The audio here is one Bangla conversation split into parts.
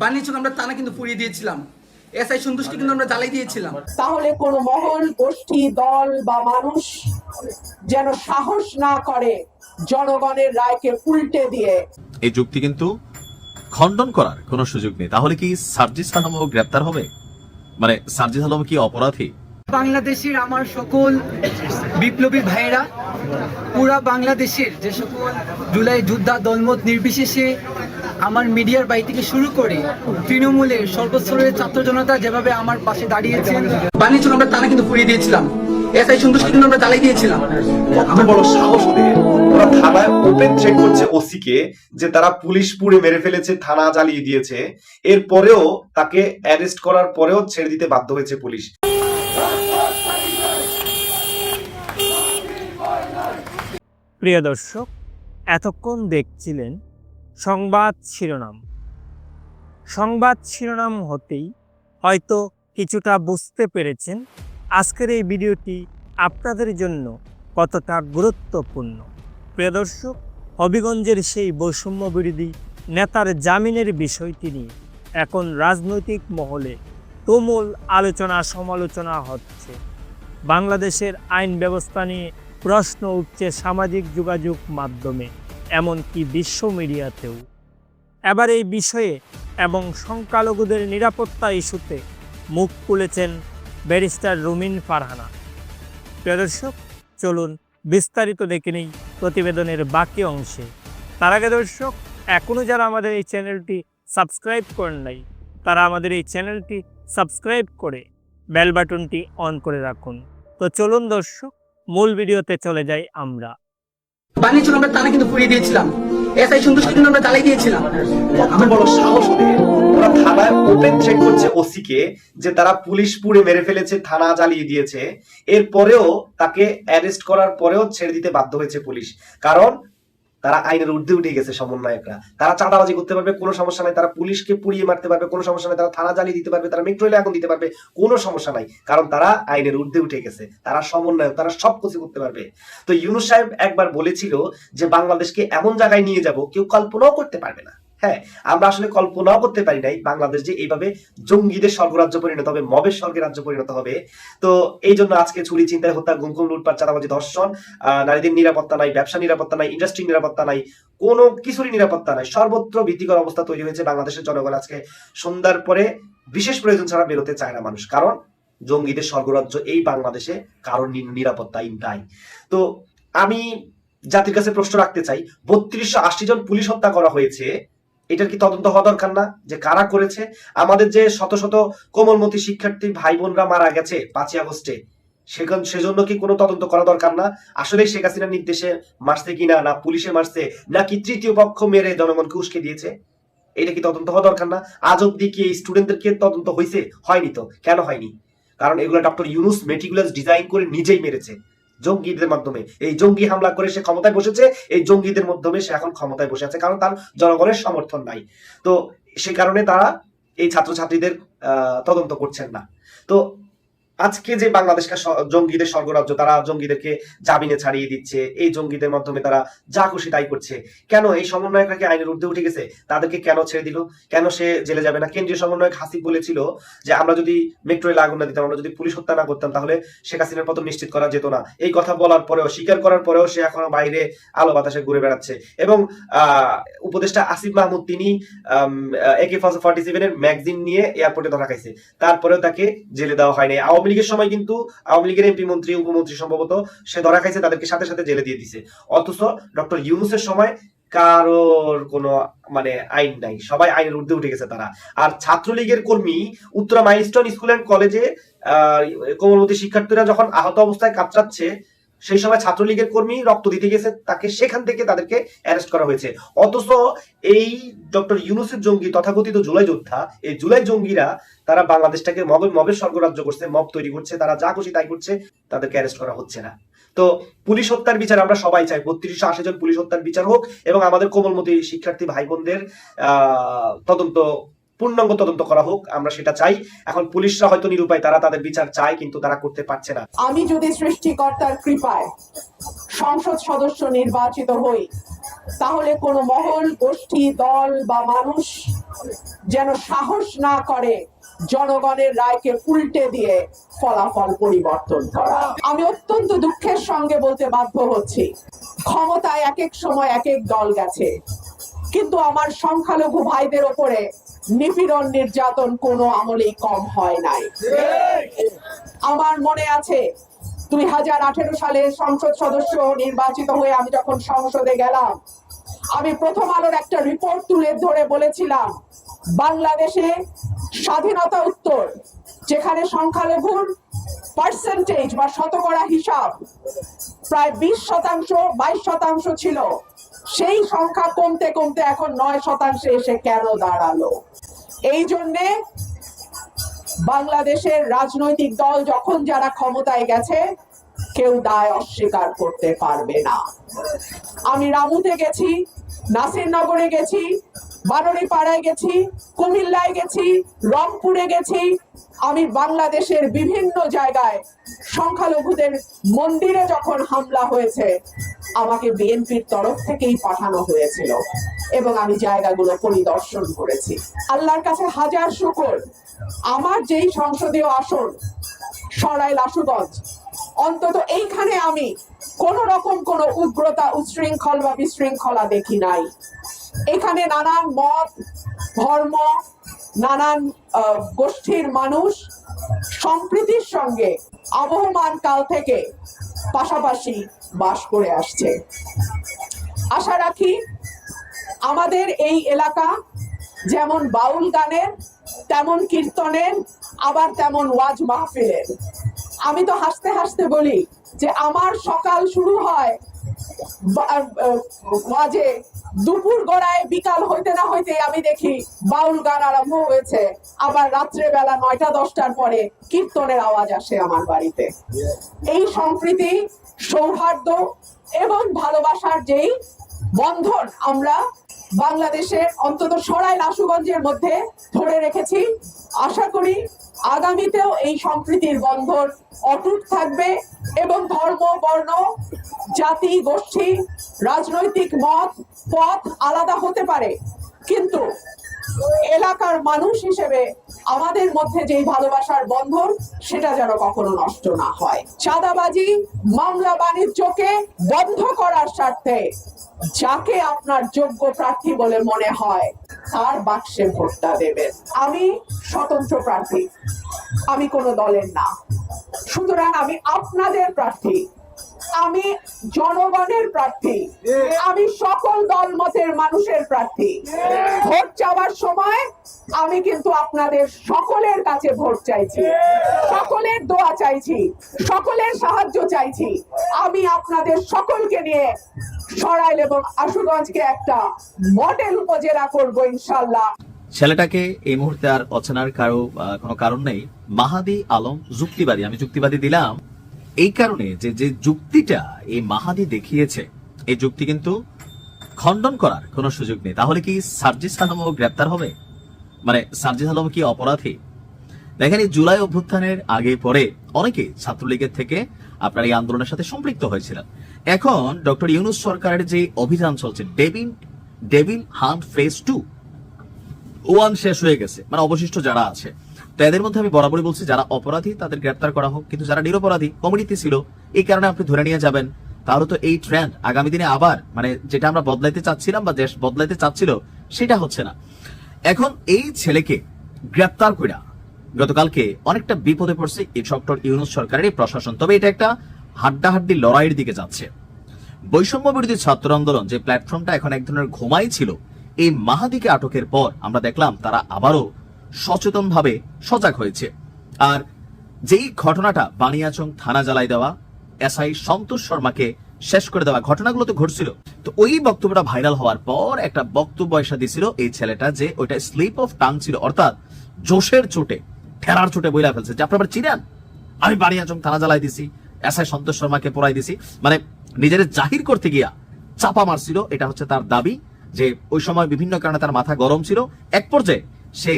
বানিয়েছিল আমরা তা না, কিন্তু পুড়িয়ে দিয়েছিলাম। এসআই সন্তুষ্টি কিন্তু আমরা জ্বালাই দিয়েছিলাম। তাহলে কোনো মহল, গোষ্ঠী, দল বা মানুষ যেন সাহস না করে জনগণের রায়কে উল্টে দিয়ে। এই যুক্তি কিন্তু খণ্ডন করার কোনো সুযোগ নেই। তাহলে কি সার্জিস আলমও গ্রেপ্তার হবে? মানে সার্জিস আলম কি অপরাধী? বাংলাদেশের আমার সকল বিপ্লবী ভাইয়েরা, পুরা বাংলাদেশের যে সকল জুলাই যোদ্ধা দলমত নির্বিশেষে আমার মিডিয়ার বাড়ি থেকে শুরু করে তৃণমূলের সর্বস্তরের ছাত্র জনতা যেভাবে আমার পাশে দাঁড়িয়েছেন। বানিয়েছিল আমরা তা না, কিন্তু পুড়িয়ে দিয়েছিলাম। এসআই সন্তুষ্টি কিন্তু আমরা জ্বালাই দিয়েছিলাম। কত বড় সাহস ওদের! ওরা থানায় ওপেন থ্রেট করছে ওসিকে যে তারা পুলিশ পুড়ে মেরে ফেলেছে, থানা জ্বালিয়ে দিয়েছে। এরপরেও তাকে অ্যারেস্ট করার পরেও ছেড়ে দিতে বাধ্য হয়েছে পুলিশ। প্রিয় দর্শক, এতক্ষণ দেখছিলেন সংবাদ শিরোনাম। সংবাদ শিরোনাম হতেই হয়তো কিছুটা বুঝতে পেরেছেন আজকের এই ভিডিওটি আপনাদের জন্য কতটা গুরুত্বপূর্ণ। প্রিয় দর্শক, হবিগঞ্জের সেই বৈষম্য বিরোধী নেতার জামিনের বিষয়টি নিয়ে এখন রাজনৈতিক মহলে তুমুল আলোচনা সমালোচনা হচ্ছে। বাংলাদেশের আইন ব্যবস্থা নিয়ে প্রশ্ন উঠছে সামাজিক যোগাযোগ মাধ্যমে, এমনকি বিশ্ব মিডিয়াতেও। এবার এই বিষয়ে এবং সংখ্যালঘুদের নিরাপত্তা ইস্যুতে মুখ খুলেছেন ব্যারিস্টার রুমিন ফারহানা। প্রিয় দর্শক, চলুন বিস্তারিত দেখে নেই প্রতিবেদনের বাকি অংশে। তার আগে দর্শক, এখনও যারা আমাদের এই চ্যানেলটি সাবস্ক্রাইব করেন নাই, তারা আমাদের এই চ্যানেলটি সাবস্ক্রাইব করে বেল বাটনটি অন করে রাখুন। তো চলুন দর্শক, মূল ভিডিওতে চলে যাই আমরা। বানিয়েছিল আমরা তা না, কিন্তু পুড়িয়ে দিয়েছিলাম। এসআই সন্তুষ্টি কিন্তু আমরা জ্বালাই দিয়েছিলাম। কত বড় সাহস ওদের! ওরা থানায় ওপেন থ্রেট করছে ওসিকে যে তারা পুলিশ পুড়ে মেরে ফেলেছে, থানা জ্বালিয়ে দিয়েছে। এরপরেও তাকে অ্যারেস্ট করার পরেও ছেড়ে দিতে বাধ্য হয়েছে পুলিশ। কারণ তারা আইনের ঊর্ধ্বে উঠে গেছে সমন্বয়করা। তারা চাঁদাবাজি করতে পারবে, কোনো সমস্যা নাই। তারা পুলিশকে পুড়িয়ে মারতে পারবে, কোনো সমস্যা নাই। তারা থানা জ্বালিয়ে দিতে পারবে, তারা মেট্রো রেলে আগুন দিতে পারবে, কোনো সমস্যা নাই। কারণ তারা আইনের ঊর্ধ্বে উঠে গেছে, তারা সমন্বয়ক, তারা সব কিছু করতে পারবে। তো ইউনূস সাহেব একবার বলেছিল যে বাংলাদেশকে এমন জায়গায় নিয়ে যাব কেউ কল্পনাও করতে পারবে না। হ্যাঁ, আমরা আসলে কল্পনাও করতে পারি নাই বাংলাদেশ যে এইভাবে জঙ্গিদের স্বর্গরাজ্য পরিণত হবে, মবের স্বর্গের রাজ্য পরিণত হবে। তো এই জন্য আজকে চুরি, চিন্তায়, হত্যা, গুম, লুটপাট, চাঁদাবাজি, ধর্ষণ, নারীদের নিরাপত্তা নাই, ব্যবসা নিরাপত্তা নাই, ইন্ডাস্ট্রি নিরাপত্তা নাই, কোনো কিছুরই নিরাপত্তা নাই। সর্বত্র ভীতিকর অবস্থা তৈরি হয়েছে। বাংলাদেশের জনগণ আজকে সন্ধ্যার পরে বিশেষ প্রয়োজন ছাড়া বেরোতে চায় না মানুষ। কারণ জঙ্গিদের স্বর্গরাজ্য এই বাংলাদেশে, কারণ নিরাপত্তা নাই। তো আমি জাতির কাছে প্রশ্ন রাখতে চাই, ৩২৮০ জন পুলিশ হত্যা করা হয়েছে, এটার কি তদন্ত হওয়া দরকার না যে কারা করেছে? আমাদের যে শত শত কোমলমতি শিক্ষার্থী ভাই বোনরা মারা গেছে ৫ই আগস্টে, সেজন্য কি কোনো তদন্ত করা দরকার না? আসলে শেখ হাসিনার নির্দেশে মারছে কিনা, না পুলিশে মারছে, নাকি তৃতীয় পক্ষ মেরে জনগণকে উস্কে দিয়েছে? এটা কি তদন্ত হওয়া দরকার না? আজ অব্দি কি এই স্টুডেন্টদেরকে তদন্ত হয়েছে? হয়নি। তো কেন হয়নি? কারণ এগুলো ডক্টর ইউনূস মেটিকুলাস ডিজাইন করে নিজেই মেরেছে জঙ্গিদের মাধ্যমে। এই জঙ্গি হামলা করে সে ক্ষমতায় বসেছে, এই জঙ্গিদের মাধ্যমে সে এখন ক্ষমতায় বসে আছে, কারণ তার জনগণের সমর্থন নাই। তো সে কারণে তারা এই ছাত্রছাত্রীদের তদন্ত করছেন না। তো আজকে যে বাংলাদেশকে জঙ্গিদের স্বর্গরাজ্য, তারা জঙ্গিদেরকে জামিনে ছাড়িয়ে দিচ্ছে, এই জঙ্গিদের মাধ্যমে তারা যা খুশি তাই করছে। কেন এই সমন্বয়করা কি আইনের ঊর্ধ্বে উঠে গেছে? তাদেরকে কেন ছেড়ে দিল? কেন সে জেলে যাবে না? কেন্দ্রীয় সমন্বয়ক হাসিব বলেছিল যে আমরা যদি মেট্রো রেলে আগুন না দিতাম, আমরা যদি পুলিশ হত্যা না করতাম, তাহলে শেখ হাসিনার পতন নিশ্চিত করা যেত না। এই কথা বলার পরেও, স্বীকার করার পরেও সে এখনো বাইরে আলো বাতাসে ঘুরে বেড়াচ্ছে। এবং উপদেষ্টা আসিফ মাহমুদ তিনি AK-47 এর ম্যাগাজিন নিয়ে এয়ারপোর্টে ধরা খাইছে, তারপরেও তাকে জেলে দেওয়া হয়নি। আওয়ামী লীগের সময় কিন্তু আওয়ামী লীগের এমপি মন্ত্রী, উপমন্ত্রী সম্ভবত, সে ধরা খাইছে, তাদেরকে সাথে সাথে জেলে দিয়ে দিছে। অথচ ডক্টর ইউনূসের সময় কারোর কোনো আইন নাই, সবাই আইনের ঊর্ধ্বে উঠে গেছে তারা। আর ছাত্রলীগের কর্মী উত্তরা মাইলস্টোন স্কুল অ্যান্ড কলেজে কোমলমতি শিক্ষার্থীরা যখন আহত অবস্থায় কাতরাচ্ছে, সেই সময় ছাত্রলীগের কর্মী রক্ত দিতে গেছে, তাকে সেখান থেকে তাদেরকে অ্যারেস্ট করা হয়েছে। অথচ এই ডক্টর ইউনূসের জঙ্গি, তথাকথিত জুলাই যোদ্ধা, এই জুলাই জঙ্গিরা তারা বাংলাদেশটাকে মবের স্বর্গরাজ্য করছে, মব তৈরি করছে, তারা যা খুশি তাই করছে, তাদেরকে অ্যারেস্ট করা হচ্ছে না। তো পুলিশ হত্যার বিচার আমরা সবাই চাই, ৩২৮০ জন পুলিশ হত্যার বিচার হোক, এবং আমাদের কোমলমতি শিক্ষার্থী ভাই বোনদের তদন্ত, পূর্ণাঙ্গ তদন্ত করা হোক, আমরা সেটা চাই। এখন পুলিশরা হয়তো নিরুপায়, তারা তাদের বিচার চায়, কিন্তু তারা করতে পারছে না। আমি যদি সৃষ্টিকর্তার কৃপায় সংসদ সদস্য নির্বাচিত হই, তাহলে কোনো মহল, গোষ্ঠী, দল বা মানুষ যেন সাহস না করে জনগণের রায়কে উল্টে দিয়ে ফলাফল পরিবর্তন করা। আমি অত্যন্ত দুঃখের সঙ্গে বলতে বাধ্য হচ্ছি, ক্ষমতায় এক এক সময় এক এক দল গেছে, কিন্তু আমার সংখ্যালঘু ভাইদের ওপরে নিপীড়ন নির্যাতন কোনো আমলেই কম হয় নাই। আমার মনে আছে 2018 সালে সংসদ সদস্য নির্বাচিত হয়ে আমি যখন সংসদে গেলাম, আমি প্রথম আলোর একটা রিপোর্ট তুলে ধরে বলেছিলাম, বাংলাদেশে স্বাধীনতা উত্তর যেখানে সংখ্যালঘুর পার্সেন্টেজ বা শতকরা হিসাব প্রায় 22% ছিল, সেই সংখ্যা কমতে কমতে এখন 9% এসে কেন দাঁড়ালো? এই জন্যে বাংলাদেশের রাজনৈতিক দল যখন যারা ক্ষমতায় গেছে কেউ দায় অস্বীকার করতে পারবে না। আমি রামুতে গেছি, নাসিরনগরে গেছি, বারুইপাড়ায় গেছি, কুমিল্লায় গেছি, রংপুরে গেছি। আমি বাংলাদেশের বিভিন্ন জায়গায় সংখ্যালঘুদের মন্দিরে যখন হামলা হয়েছে আমাকে বিএনপির তরফ থেকেই পাঠানো হয়েছিল এবং আমি জায়গাগুলো পরিদর্শন করেছি। আল্লাহর কাছে হাজার শুকর, আমার যেই সংসদীয় আসন সরাইল আশুগঞ্জ, অন্তত এইখানে আমি কোন রকম কোন উগ্রতা, উচ্ছৃঙ্খল বা বিশৃঙ্খলা দেখি নাই। এখানে নানান মত, ধর্ম, নানান গোষ্ঠীর মানুষ সম্প্রীতির সঙ্গে আবহমান কাল থেকে পাশাপাশি বাস করে আসছে। আশা রাখি আমাদের এই এলাকা যেমন বাউল গানের, তেমন কীর্তনের, আবার তেমন ওয়াজ মাহফিলের। আমি তো হাসতে হাসতে বলি যে আমার সকাল শুরু হয় ওয়াজে, দুপুর গড়ায় বিকাল হইতে না হইতে আমি দেখি বাউল গান আরম্ভ হয়েছে, আবার রাত্রে বেলা 9টা-10টার পরে কীর্তনের আওয়াজ আসে আমার বাড়িতে। এই সম্প্রীতি, সৌহার্দ্য এবং ভালোবাসার যেই বন্ধন আমরা বাংলাদেশের অন্তত সরাইল আশুগঞ্জের মধ্যে ধরে রেখেছি, আশা করি আগামীতেও এই সম্প্রীতির বন্ধন অটুট থাকবে এবং ধর্ম, বর্ণ, জাতি, গোষ্ঠী, রাজনৈতিক মত, পথ আলাদা হতে পারে, কিন্তু এলাকার মানুষ হিসেবে আমাদের মধ্যে যেই ভালোবাসার বন্ধন সেটা যেন কখনো নষ্ট না হয়। চাঁদাবাজি, মামলা বাণিজ্যকে বন্ধ করার স্বার্থে যাকে আপনার যোগ্য প্রার্থী বলে মনে হয় তার বাক্সে ভোটটা দেবেন। আমি স্বতন্ত্র প্রার্থী, আমি কোনো দলের না, সুতরাং আমি আপনাদের প্রার্থী, আমি জনগণের প্রার্থী, আমি সকল দল মতের মানুষের প্রার্থী। ভোট চাওয়ার সময় আমি কিন্তু আপনাদের সকলের কাছে ভোট চাইছি, সকলের দোয়া চাইছি, সকলের সাহায্য চাইছি। আমি আপনাদের সকলকে নিয়ে সরাইল এবং আশুগঞ্জকে একটা মডেল উপজেলা করব ইনশাআল্লাহ। ছেলেটাকে এই মুহূর্তে আর অচেনার কোনো কারণ নেই। মাহাদি আলম যুক্তিবাদী, আমি যুক্তিবাদী দিলাম এই কারণে যে যে যুক্তিটা এই মাহাদি দেখিয়েছে, এই যুক্তি কিন্তু খণ্ডন করার কোনো সুযোগ নেই। তাহলে কি সার্জিস আলমও গ্রেপ্তার হবে? মানে সার্জিস আলম কি অপরাধী? দেখেন, এই জুলাই অভ্যুত্থানের আগে পরে অনেকে ছাত্রলীগের থেকে আপনার এই আন্দোলনের সাথে সম্পৃক্ত হয়েছিলেন। এখন ডক্টর ইউনূস সরকারের যে অভিযান চলছে, ডেভিল হান্ট ফেজ 2 শেষ হয়ে গেছে, মানে অবশিষ্ট যারা আছে, তো এদের মধ্যে আমি বরাবরই বলছি যারা অপরাধী তাদের গ্রেপ্তার করা হোক, কিন্তু যারা নিরপরাধী কমিউনিটি ছিল এই কারণে আপনি ধরে নিয়ে যাবেন, তাহলে তো এই ট্রেন্ড আগামী দিনে আবার মানে যেটা আমরা বদলাইতে চাচ্ছিলাম বা দেশ বদলাইতে চাচ্ছিল সেটা হচ্ছে না। এখন এই ছেলেকে গ্রেপ্তার কইরা গতকালকে অনেকটা বিপদে পড়ছে এই ডক্টর ইউনূস সরকারের এই প্রশাসন। তবে এটা একটা হাড্ডাহাড্ডি লড়াইয়ের দিকে যাচ্ছে। বৈষম্য বিরোধী ছাত্র আন্দোলন যে প্ল্যাটফর্মটা এখন এক ধরনের ঘুমাই ছিল, এই মাহাদিকে আটকের পর আমরা দেখলাম তারা আবারও সচেতন ভাবে সজাগ হয়েছে। আর যেই ঘটনাটা বানিয়াচং থানা জ্বালাই দেওয়া, এসআই সন্তোষ শর্মাকে শেষ করে দেওয়া, ঘটনাগুলো তো ঘটছিল, তো ওই বক্তব্যটা ভাইরাল হওয়ার পর একটা বক্তব্য এসে দিছিল এই ছেলেটা যে ওইটা স্লিপ অফ টাং ছিল, অর্থাৎ জোশের চোটে, ঠেলার চোটে বইলা ফেলছে যে আপনারা চিনেন আমি বানিয়াচং থানা জ্বালাই দিছি, এসআই সন্তোষ শর্মাকে পড়াই দিছি, মানে নিজের জাহির করতে গিয়া চাপা মারছিল। এটা হচ্ছে তার দাবি যে ওই সময় বিভিন্ন কারণে তার মাথা গরম ছিল, এক পর্যায়ে সে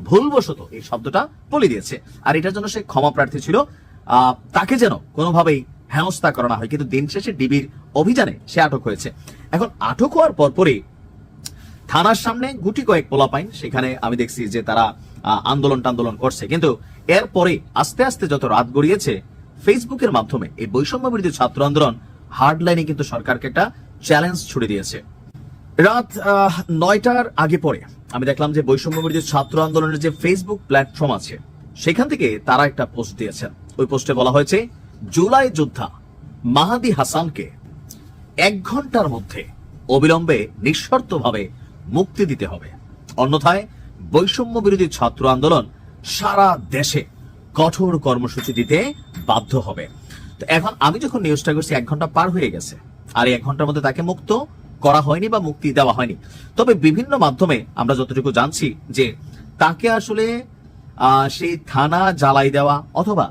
ভুলবশত এই শব্দটা বলে দিয়েছে, আর এটার জন্য সে ক্ষমা প্রার্থী ছিল। তাকে যেন কোনোভাবেই হেনস্থা করা না হয়, কিন্তু দিন শেষে ডিবির অভিযানে সে আটক হয়েছে। এখন আটক হওয়ার পরপরই থানার সামনে গুটি কয়েক পোলাপাইন, সেখানে আমি দেখছি যে তারা আন্দোলন করছে, কিন্তু এরপরে আস্তে আস্তে যত রাত গড়িয়েছে ফেসবুকের মাধ্যমে এই বৈষম্য বিরোধী ছাত্র আন্দোলন হার্ডলাইনে কিন্তু সরকারকে একটা চ্যালেঞ্জ ছুড়ে দিয়েছে। রাত 9টার আগে পরে আমি দেখলাম যে বৈষম্য বিরোধী ছাত্র আন্দোলনের যে ফেসবুক প্ল্যাটফর্ম আছে সেখান থেকে তারা একটা পোস্ট দিয়েছেন। ওই পোস্টে বলা হয়েছে, জুলাই যোদ্ধা মাহাদি হাসানকে 1 ঘন্টার মধ্যে অবিলম্বে নিঃশর্তভাবে মুক্তি দিতে হবে, অন্যথায় বৈষম্য বিরোধী ছাত্র আন্দোলন সারা দেশে কঠোর কর্মসূচি দিতে বাধ্য হবে। তো এখন আমি যখন নিউজটা করছি 1 ঘন্টা পার হয়ে গেছে, আর এই 1 ঘন্টার মধ্যে তাকে মুক্ত করা হয়নি বা মুক্তি দেওয়া হয়নি। তবে বিভিন্ন মাধ্যমে আমরা যতটুকু জানছি যে তাকে আসলে সেই থানা জ্বালাই দেওয়া অথবা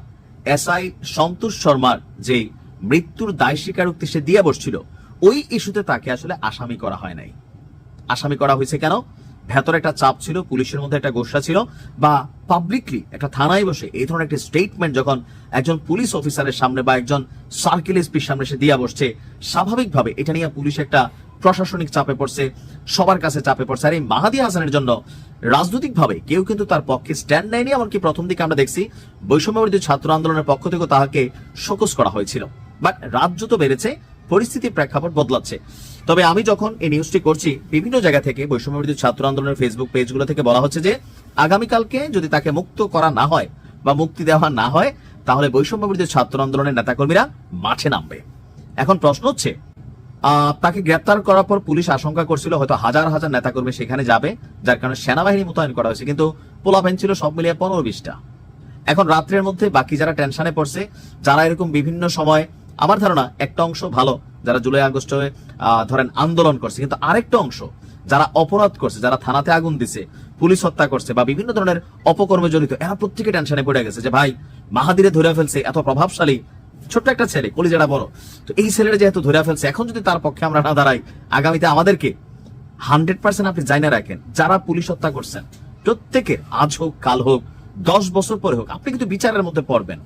এসআই সন্তোষ শর্মার যে মৃত্যুর দায় স্বীকারোক্তি সে দিয়ে বসছিল, ওই ইস্যুতে তাকে আসলে আসামি করা হয় নাই। আসামি করা হয়েছে কেন? ভেতরে একটা চাপ ছিল, পুলিশের মধ্যে একটা গোসা ছিল, বা পাবলিকলি একটা থানায় বসে এই ধরনের একটা স্টেটমেন্ট যখন একজন পুলিশ অফিসারের সামনে বা একজন সার্কেল এসপির সামনে সে দিয়া বসছে, স্বাভাবিকভাবে এটা নিয়ে পুলিশ একটা প্রশাসনিক চাপে পড়ছে, সবার কাছে চাপে পড়ছে। আর এই মাহাদি হাসানের জন্য রাজনৈতিকভাবে কেউ কিন্তু তার পক্ষে স্ট্যান্ড নেয়নি। এমনকি প্রথম দিকে আমরা দেখছি বৈষম্য বিরোধী ছাত্র আন্দোলনের পক্ষ থেকে তাহাকে শোকজ করা হয়েছিল। বাট রাত যত বেড়েছে পরিস্থিতির প্রেক্ষাপট বদলাচ্ছে। তবে আমি যখন এই নিউজটি করছি, বিভিন্ন জায়গা থেকে বৈষম্য বিরোধী ছাত্র আন্দোলনের ফেসবুক পেজগুলো থেকে বলা হচ্ছে যে আগামীকালকে যদি তাকে মুক্ত করা না হয় বা মুক্তি দেওয়া না হয়, তাহলে বৈষম্য বিরোধী ছাত্র আন্দোলনের নেতাকর্মীরা মাঠে নামবে। এখন প্রশ্ন হচ্ছে, তাকে গ্রেপ্তার করার পর পুলিশ আশঙ্কা করছিল হয়তো হাজার হাজার নেতাকর্মী সেখানে যাবে, যার কারণে সেনাবাহিনী মোতায়েন করা হয়েছে, কিন্তু পোলাপাইন ছিল সব মিলিয়ে 15-20টা। এখন রাত্রের মধ্যে বাকি যারা টেনশনে পড়ছে, যারা এরকম বিভিন্ন সময়, আমার ধারণা একটা অংশ ভালো যারা জুলাই আগস্টে ধরেন আন্দোলন করছে, কিন্তু আরেকটা অংশ যারা অপরাধ করছে, যারা থানাতে আগুন দিছে, পুলিশ হত্যা করছে বা বিভিন্ন ধরনের অপকর্মে জড়িত, এরা প্রত্যেকে টেনশনে পড়ে গেছে যে ভাই মাহাদিরে ধরে ফেলছে, এত প্রভাবশালী ছোট্ট একটা ছেলে, কলিজাটা বড়, তো এই ছেলেটা যেহেতু ধরে ফেলছে, এখন যদি তার পক্ষে আমরা না দাঁড়াই, আগামীতে আমাদেরকে 100% আপনি জানা রাখেন যারা পুলিশ হত্যা করছেন প্রত্যেকে আজ হোক কাল হোক 10 বছর পরে হোক, আপনি কিন্তু বিচারের মধ্যে পড়বেন।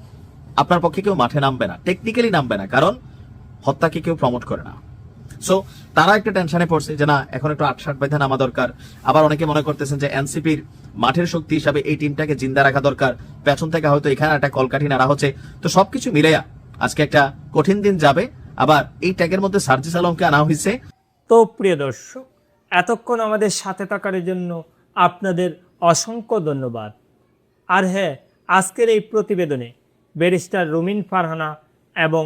আপনার পক্ষে কেউ মাঠে নামবে না, টেকনিক্যালি নামবে না, কারণ হত্যাকে কেউ প্রমোট করে না। সো তারা একটা টেনশনে পড়ছে যে না, এখন একটু 8-7 বাইধা নামা দরকার। আবার অনেকে মনে করতেছেন যে এনসিপির মাঠের শক্তি হিসাবে এই টিমটাকে জিন্দা রাখা দরকার, পেছন থেকে হয়তো এখানে একটা কলকাঠি নাড়া হচ্ছে। তো সবকিছু মিলাইয়া আজকে একটা কঠিন দিন যাবে। আবার এই ট্যাগের মধ্যে সার্জিস আলমকে আনা হয়েছে। তো প্রিয় দর্শক, এতক্ষণ আমাদের সাথে থাকার জন্য আপনাদের অসংখ্য ধন্যবাদ। আর হ্যাঁ, আজকের এই প্রতিবেদনে ব্যারিস্টার রুমিন ফারহানা এবং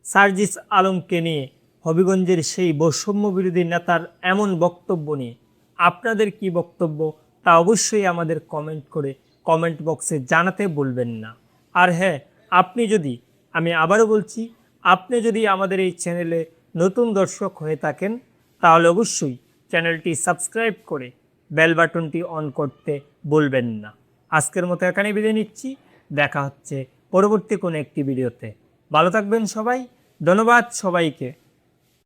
সার্জিস আলমকে নিয়ে হবিগঞ্জের সেই বৈষম্য বিরোধী নেতার এমন বক্তব্য নিয়ে আপনাদের কি বক্তব্য তা অবশ্যই আমাদের কমেন্ট করে কমেন্ট বক্সে জানাতে ভুলবেন না। আর হ্যাঁ, আপনি যদি, আমি আবারও বলছি, আপনি যদি আমাদের এই চ্যানেলে নতুন দর্শক হয়ে থাকেন, তাহলে অবশ্যই চ্যানেলটি সাবস্ক্রাইব করে বেল বাটনটি অন করতে ভুলবেন না। আজকের মতো এখানে বিদায় নিচ্ছি, দেখা হচ্ছে পরবর্তী কোনো একটি ভিডিওতে। ভালো থাকবেন সবাই, ধন্যবাদ সবাইকে।